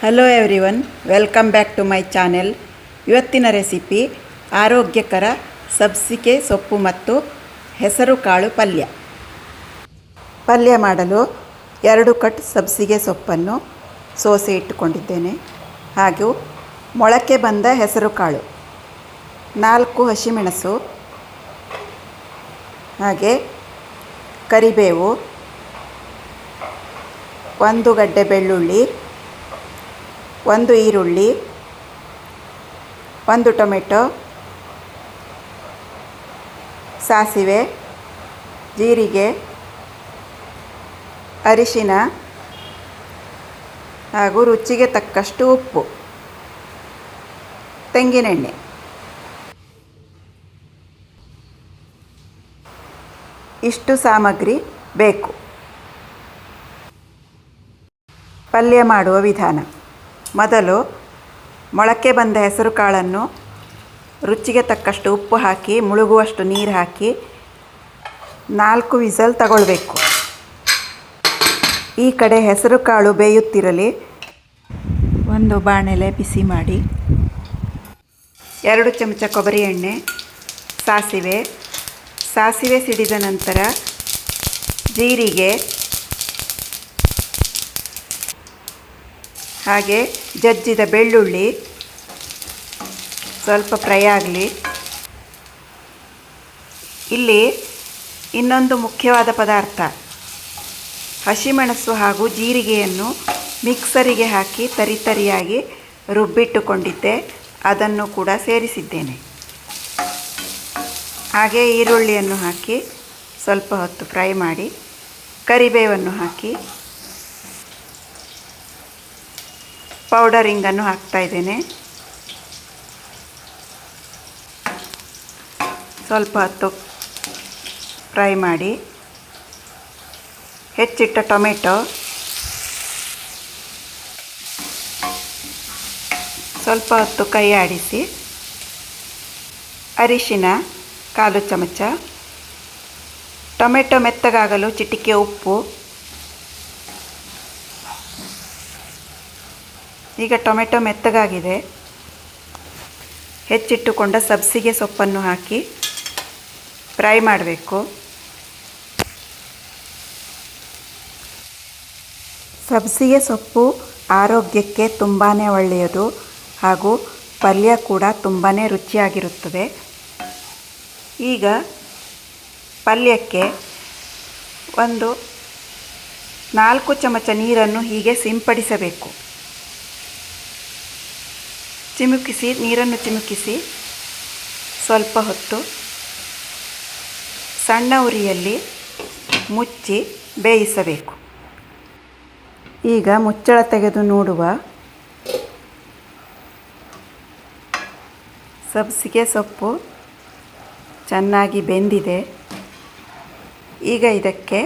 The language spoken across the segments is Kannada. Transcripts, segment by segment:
Hello everyone, welcome back to my channel. ಇವತ್ತಿನ ರೆಸಿಪಿ ಆರೋಗ್ಯಕರ ಸಬ್ಸಿಗೆ ಸೊಪ್ಪು ಮತ್ತು ಹೆಸರು ಕಾಳು ಪಲ್ಯ. ಪಲ್ಯ ಮಾಡಲು 2 ಕಟ್ ಸಬ್ಸಿಗೆ ಸೊಪ್ಪನ್ನು ಸೋಸಿ ಇಟ್ಟುಕೊಂಡಿದ್ದೇನೆ. ಹಾಗೂ ಮೊಳಕೆ ಬಂದ ಹೆಸರು ಕಾಳು, 4 ಹಸಿಮೆಣಸು, ಹಾಗೆ ಕರಿಬೇವು, 1 ಗಡ್ಡೆ ಬೆಳ್ಳುಳ್ಳಿ, 1 ಈರುಳ್ಳಿ, 1 ಟೊಮೆಟೊ, ಸಾಸಿವೆ, ಜೀರಿಗೆ, ಅರಿಶಿನ ಹಾಗೂ ರುಚಿಗೆ ತಕ್ಕಷ್ಟು ಉಪ್ಪು, ತೆಂಗಿನೆಣ್ಣೆ. ಇಷ್ಟು ಸಾಮಗ್ರಿ ಬೇಕು. ಪಲ್ಯ ಮಾಡುವ ವಿಧಾನ: ಮೊದಲು ಮೊಳಕೆ ಬಂದ ಹೆಸರು ಕಾಳನ್ನು ರುಚಿಗೆ ತಕ್ಕಷ್ಟು ಉಪ್ಪು ಹಾಕಿ ಮುಳುಗುವಷ್ಟು ನೀರು ಹಾಕಿ 4 ವಿಸಲ್ ತಗೊಳ್ಬೇಕು. ಈ ಕಡೆ ಹೆಸರು ಕಾಳು ಬೇಯುತ್ತಿರಲಿ. ಒಂದು ಬಾಣಲೆ ಬಿಸಿ ಮಾಡಿ 2 ಚಮಚ ಕೊಬ್ಬರಿ ಎಣ್ಣೆ, ಸಾಸಿವೆ ಸಿಡಿದ ನಂತರ ಜೀರಿಗೆ ಹಾಗೆ ಜಜ್ಜಿದ ಬೆಳ್ಳುಳ್ಳಿ ಸ್ವಲ್ಪ ಫ್ರೈ ಆಗಲಿ. ಇಲ್ಲಿ ಇನ್ನೊಂದು ಮುಖ್ಯವಾದ ಪದಾರ್ಥ, ಹಸಿಮೆಣಸು ಹಾಗೂ ಜೀರಿಗೆಯನ್ನು ಮಿಕ್ಸರಿಗೆ ಹಾಕಿ ತರಿಯಾಗಿ ರುಬ್ಬಿಟ್ಟುಕೊಂಡಿದ್ದೆ, ಅದನ್ನು ಕೂಡ ಸೇರಿಸಿದ್ದೇನೆ. ಹಾಗೆ ಈರುಳ್ಳಿಯನ್ನು ಹಾಕಿ ಸ್ವಲ್ಪ ಹೊತ್ತು ಫ್ರೈ ಮಾಡಿ ಕರಿಬೇವನ್ನು ಹಾಕಿ ಪೌಡರಿಂಗನ್ನು ಹಾಕ್ತಾಯಿದ್ದೇನೆ. ಸ್ವಲ್ಪ ಹೊತ್ತು ಫ್ರೈ ಮಾಡಿ ಹೆಚ್ಚಿಟ್ಟ ಟೊಮೆಟೊ, ಸ್ವಲ್ಪ ಹೊತ್ತು ಕೈ ಆಡಿಸಿ, ಅರಿಶಿನ 1/4 ಚಮಚ, ಟೊಮೆಟೊ ಮೆತ್ತಗಾಗಲು ಚಿಟಿಕೆ ಉಪ್ಪು. ಈಗ ಟೊಮೆಟೊ ಮೆತ್ತಗಾಗಿದೆ. ಹೆಚ್ಚಿಟ್ಟುಕೊಂಡ ಸಬ್ಸಿಗೆ ಸೊಪ್ಪನ್ನು ಹಾಕಿ ಫ್ರೈ ಮಾಡಬೇಕು. ಸಬ್ಸಿಗೆ ಸೊಪ್ಪು ಆರೋಗ್ಯಕ್ಕೆ ತುಂಬಾ ಒಳ್ಳೆಯದು ಹಾಗೂ ಪಲ್ಯ ಕೂಡ ತುಂಬಾ ರುಚಿಯಾಗಿರುತ್ತದೆ. ಈಗ ಪಲ್ಯಕ್ಕೆ ಒಂದು 4 ಚಮಚ ನೀರನ್ನು ಹೀಗೆ ಸಿಂಪಡಿಸಬೇಕು. ನೀರನ್ನು ಚಿಮುಕಿಸಿ ಸ್ವಲ್ಪ ಹೊತ್ತು ಸಣ್ಣ ಉರಿಯಲ್ಲಿ ಮುಚ್ಚಿ ಬೇಯಿಸಬೇಕು. ಈಗ ಮುಚ್ಚಳ ತೆಗೆದು ನೋಡುವ. ಸಬ್ಸಿಗೆ ಸೊಪ್ಪು ಚೆನ್ನಾಗಿ ಬೆಂದಿದೆ. ಈಗ ಇದಕ್ಕೆ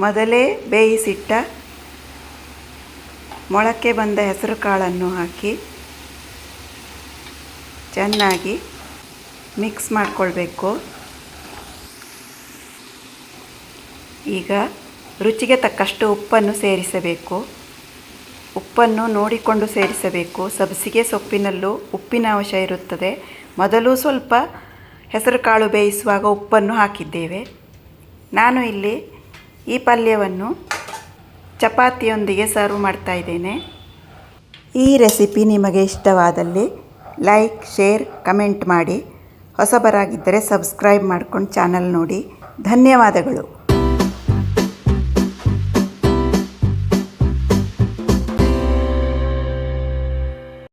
ಮೊದಲೇ ಬೇಯಿಸಿಟ್ಟ ಮೊಳಕೆ ಬಂದ ಹೆಸರು ಕಾಳನ್ನು ಹಾಕಿ ಚೆನ್ನಾಗಿ ಮಿಕ್ಸ್ ಮಾಡಿಕೊಳ್ಬೇಕು. ಈಗ ರುಚಿಗೆ ತಕ್ಕಷ್ಟು ಉಪ್ಪನ್ನು ಸೇರಿಸಬೇಕು. ಉಪ್ಪನ್ನು ನೋಡಿಕೊಂಡು ಸೇರಿಸಬೇಕು. ಸಬ್ಸಿಗೆ ಸೊಪ್ಪಿನಲ್ಲೂ ಉಪ್ಪಿನ ಅಂಶ ಇರುತ್ತದೆ. ಮೊದಲು ಸ್ವಲ್ಪ ಹೆಸರು ಕಾಳು ಬೇಯಿಸುವಾಗ ಉಪ್ಪನ್ನು ಹಾಕಿದ್ದೇವೆ. ನಾನು ಇಲ್ಲಿ ಈ ಪಲ್ಯವನ್ನು ಚಪಾತಿಯೊಂದಿಗೆ ಸರ್ವ್ ಮಾಡ್ತಾ ಇದ್ದೇನೆ. ಈ ರೆಸಿಪಿ ನಿಮಗೆ ಇಷ್ಟವಾದಲ್ಲಿ ಲೈಕ್, ಶೇರ್, ಕಮೆಂಟ್ ಮಾಡಿ. ಹೊಸಬರಾಗಿದ್ದರೆ ಸಬ್ಸ್ಕ್ರೈಬ್ ಮಾಡ್ಕೊಂಡು ಚಾನಲ್ ನೋಡಿ. ಧನ್ಯವಾದಗಳು.